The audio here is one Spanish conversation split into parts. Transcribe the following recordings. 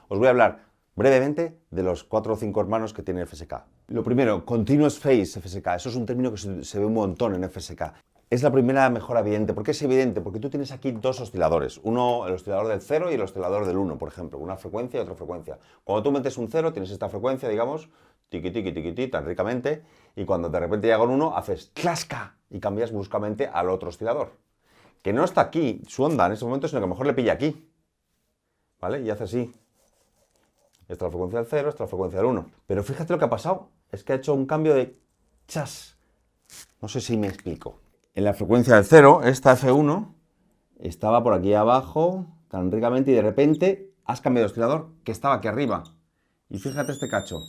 Os voy a hablar brevemente de los 4 o 5 hermanos que tiene FSK. Lo primero, Continuous Phase FSK. Eso es un término que se ve un montón en FSK. Es la primera mejora evidente. ¿Por qué es evidente? Porque tú tienes aquí dos osciladores. Uno, el oscilador del 0 y el oscilador del 1, por ejemplo. Una frecuencia y otra frecuencia. Cuando tú metes un 0, tienes esta frecuencia, digamos, tiqui, tiqui, tiqui, tiqui, tan ricamente. Y cuando de repente llega un 1, haces clasca y cambias bruscamente al otro oscilador. Que no está aquí su onda en ese momento, sino que a lo mejor le pilla aquí. ¿Vale? Y hace así. Esta es la frecuencia del 0, esta es la frecuencia del 1. Pero fíjate lo que ha pasado. Es que ha hecho un cambio de chas. No sé si me explico. En la frecuencia del 0, esta F1 estaba por aquí abajo, tan ricamente, y de repente has cambiado de oscilador, que estaba aquí arriba. Y fíjate este cacho.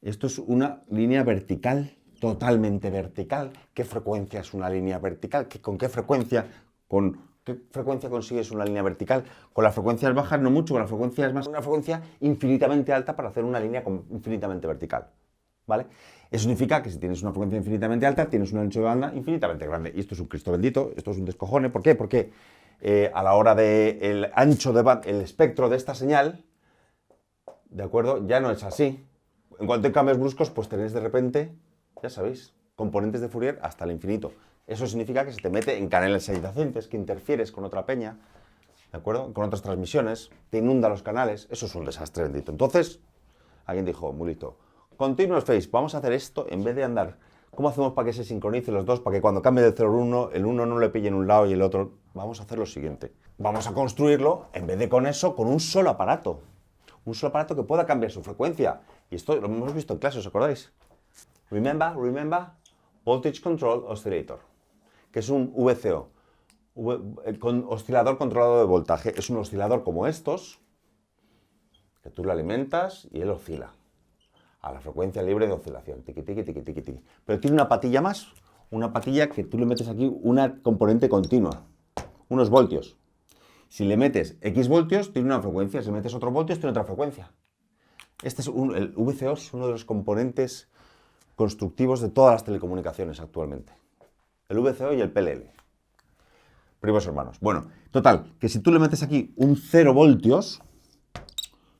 Esto es una línea vertical, totalmente vertical. ¿Qué frecuencia es una línea vertical? ¿Con qué frecuencia? ¿Con qué frecuencia consigues una línea vertical? Con las frecuencias bajas no mucho, con las frecuencias más una frecuencia infinitamente alta para hacer una línea infinitamente vertical. ¿Vale? Eso significa que si tienes una frecuencia infinitamente alta, tienes un ancho de banda infinitamente grande. Y esto es un Cristo bendito, esto es un descojone. ¿Por qué? Porque a la hora del ancho de banda, el espectro de esta señal, ¿de acuerdo? Ya no es así. En cuanto hay cambios bruscos, pues tenéis de repente, ya sabéis, componentes de Fourier hasta el infinito. Eso significa que se te mete en canales adyacentes, que interfieres con otra peña, ¿de acuerdo? Con otras transmisiones, te inunda los canales. Eso es un desastre bendito. Entonces, alguien dijo, muy listo, Continuous Phase, vamos a hacer esto en vez de andar. ¿Cómo hacemos para que se sincronicen los dos? Para que cuando cambie del 0 al 1, el uno no le pille en un lado y el otro. Vamos a hacer lo siguiente. Vamos a construirlo, en vez de con eso, con un solo aparato. Un solo aparato que pueda cambiar su frecuencia. Y esto lo hemos visto en clase, ¿os acordáis? Remember, Voltage Control Oscillator, que es un VCO, oscilador controlado de voltaje. Es un oscilador como estos, que tú lo alimentas y él oscila a la frecuencia libre de oscilación, tiqui, tiqui, tiqui, tiqui, tiqui. Pero tiene una patilla más, una patilla que tú le metes aquí una componente continua, unos voltios. Si le metes X voltios, tiene una frecuencia, si le metes otros voltios, tiene otra frecuencia. El VCO es uno de los componentes constructivos de todas las telecomunicaciones actualmente. El VCO y el PLL. Primos hermanos. Bueno, total, que si tú le metes aquí un 0 voltios,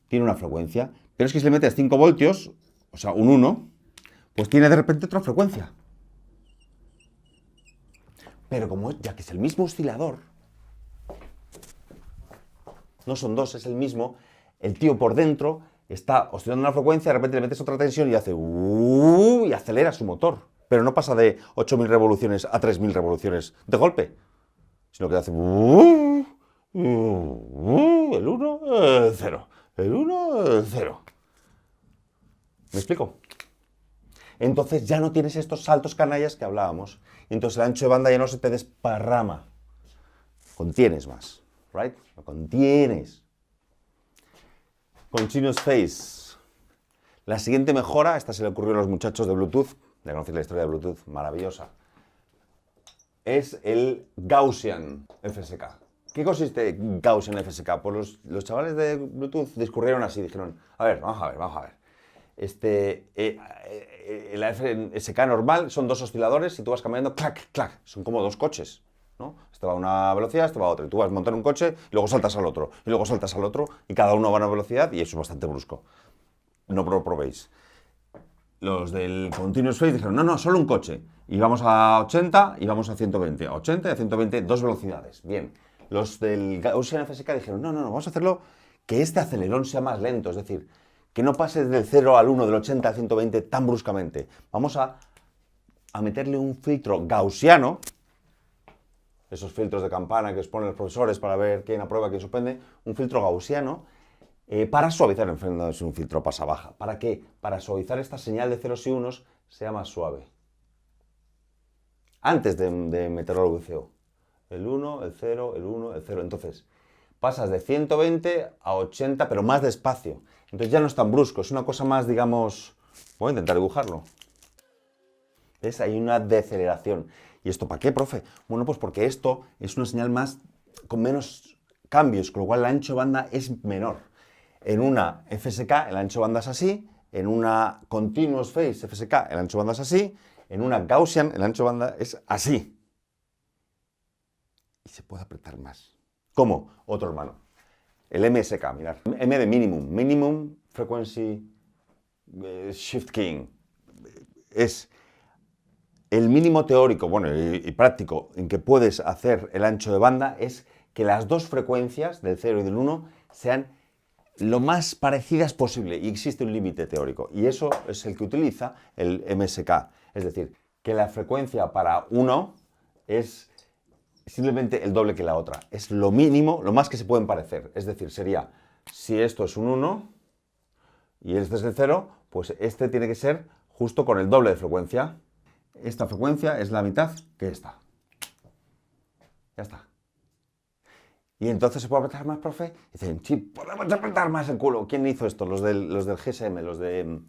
tiene una frecuencia, pero es que si le metes 5 voltios, o sea, un 1, pues tiene de repente otra frecuencia. Pero como ya que es el mismo oscilador, no son dos, es el mismo, el tío por dentro está oscilando una frecuencia, de repente le metes otra tensión y hace y acelera su motor. Pero no pasa de 8.000 revoluciones a 3.000 revoluciones de golpe, sino que hace el 1, el 0, el 1, el 0. ¿Me explico? Entonces ya no tienes estos saltos canallas que hablábamos. Y entonces el ancho de banda ya no se te desparrama. Contienes más. ¿Right? Lo contienes. Continuous Phase. La siguiente mejora, esta se le ocurrió a los muchachos de Bluetooth. Ya conocéis la historia de Bluetooth, maravillosa. Es el Gaussian FSK. ¿Qué consiste Gaussian FSK? Pues los chavales de Bluetooth discurrieron así, dijeron, a ver, vamos a ver. La FSK normal son dos osciladores y tú vas cambiando clac, clac. Son como dos coches, ¿no? Este va a una velocidad, este va a otra. Y tú vas a montar un coche y luego saltas al otro. Y luego saltas al otro y cada uno va a una velocidad y eso es bastante brusco. No lo probéis. Los del Continuous Phase dijeron, no, solo un coche. Y vamos a 80 y vamos a 120. A 80 y a 120, dos velocidades. Bien. Los del Gaussian FSK dijeron, no, vamos a hacerlo que este acelerón sea más lento. Es decir, que no pase del 0 al 1, del 80 al 120 tan bruscamente. Vamos a meterle un filtro gaussiano, esos filtros de campana que os ponen los profesores para ver quién aprueba, quién suspende, un filtro gaussiano para suavizar, no es un filtro pasa-baja. ¿Para qué? Para suavizar esta señal de ceros y unos sea más suave. Antes de meterlo al VCO. El 1, el 0, el 1, el 0. Entonces, pasas de 120 a 80, pero más despacio. Entonces ya no es tan brusco, es una cosa más, digamos... Voy a intentar dibujarlo. ¿Ves? Hay una deceleración. ¿Y esto para qué, profe? Bueno, pues porque esto es una señal más con menos cambios, con lo cual el ancho de banda es menor. En una FSK el ancho de banda es así, en una Continuous Phase FSK el ancho de banda es así, en una Gaussian el ancho de banda es así. Y se puede apretar más. ¿Cómo? Otro hermano. el MSK, mirad. M de Minimum Frequency Shift Keying. Es el mínimo teórico, bueno, y práctico en que puedes hacer el ancho de banda es que las dos frecuencias, del 0 y del 1, sean lo más parecidas posible. Y existe un límite teórico. Y eso es el que utiliza el MSK. Es decir, que la frecuencia para uno es simplemente el doble que la otra. Es lo mínimo, lo más que se pueden parecer. Es decir, sería, si esto es un 1 y este es el 0, pues este tiene que ser justo con el doble de frecuencia. Esta frecuencia es la mitad que esta. Ya está. Y entonces se puede apretar más, profe. Dicen, sí, podemos apretar más el culo. ¿Quién hizo esto? Los del GSM, los de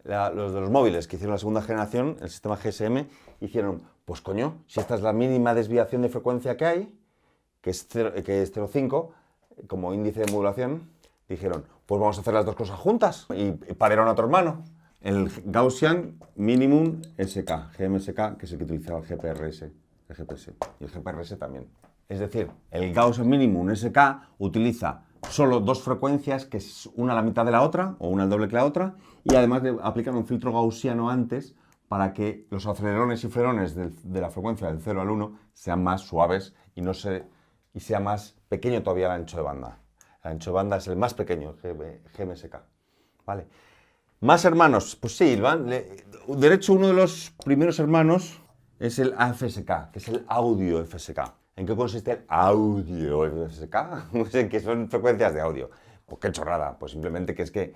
los móviles que hicieron la segunda generación, el sistema GSM, hicieron, pues coño, si esta es la mínima desviación de frecuencia que hay, que es 0,5 como índice de modulación, dijeron, pues vamos a hacer las dos cosas juntas y parieron a otro hermano. El Gaussian Minimum SK, GMSK, que es el que utilizaba el GPRS, el GPS y el GPRS también. Es decir, el Gaussian Minimum SK utiliza solo dos frecuencias, que es una a la mitad de la otra, o una al doble que la otra, y además aplican un filtro gaussiano antes para que los acelerones y frenones de la frecuencia del 0 al 1 sean más suaves y sea más pequeño todavía el ancho de banda. El ancho de banda es el más pequeño, GMSK. ¿Vale? ¿Más hermanos? Pues sí, de hecho uno de los primeros hermanos es el AFSK, que es el audio FSK. ¿En qué consiste el audio FSK? No sé, que son frecuencias de audio. Pues qué chorrada, pues simplemente que es que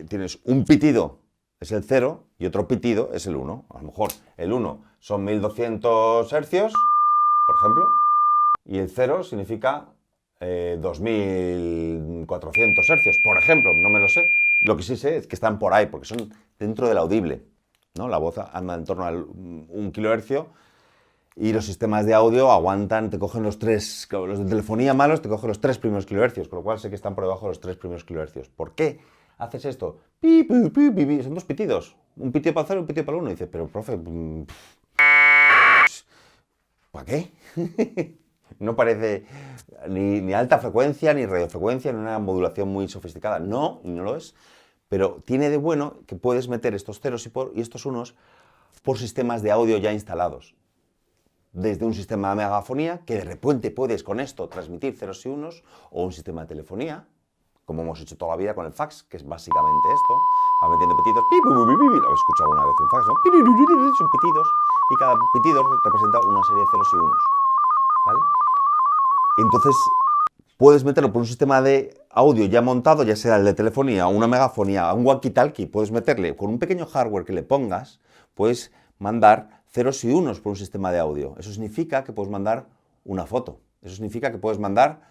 tienes un pitido, es el 0, y otro pitido es el 1. A lo mejor el 1 son 1200 hercios, por ejemplo, y el 0 significa 2400 hercios, por ejemplo, no me lo sé. Lo que sí sé es que están por ahí, porque son dentro del audible, ¿no? La voz anda en torno a 1 kilohercio y los sistemas de audio aguantan, te cogen los de telefonía malos te cogen los 3 primeros kilohercios, con lo cual sé que están por debajo de los 3 primeros kilohercios. ¿Por qué haces esto? Pi, pi, pi, pi, pi. Son dos pitidos, un pitido para el 0 y un pitido para el 1. Y dices, pero profe, ¿para qué? No parece ni alta frecuencia, ni radiofrecuencia, ni una modulación muy sofisticada. No, y no lo es. Pero tiene de bueno que puedes meter estos ceros y estos unos por sistemas de audio ya instalados. Desde un sistema de megafonía, que de repente puedes con esto transmitir ceros y unos, o un sistema de telefonía, como hemos hecho toda la vida con el fax, que es básicamente esto. Va metiendo pitidos. Lo habéis escuchado alguna vez un fax, ¿no? Son pitidos. Y cada pitido representa una serie de ceros y unos. ¿Vale? Entonces, puedes meterlo por un sistema de audio ya montado, ya sea el de telefonía, o una megafonía, un walkie-talkie. Puedes meterle, con un pequeño hardware que le pongas, puedes mandar ceros y unos por un sistema de audio. Eso significa que puedes mandar una foto. Eso significa que puedes mandar,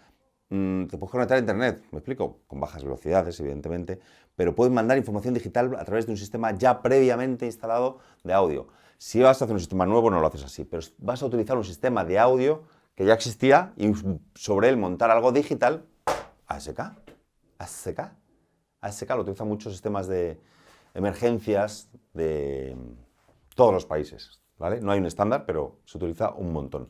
te puedes conectar a internet, me explico, con bajas velocidades, evidentemente, pero puedes mandar información digital a través de un sistema ya previamente instalado de audio. Si vas a hacer un sistema nuevo, no lo haces así, pero vas a utilizar un sistema de audio que ya existía y sobre él montar algo digital, ASK. ASK lo utilizan muchos sistemas de emergencias de todos los países, ¿vale? No hay un estándar, pero se utiliza un montón.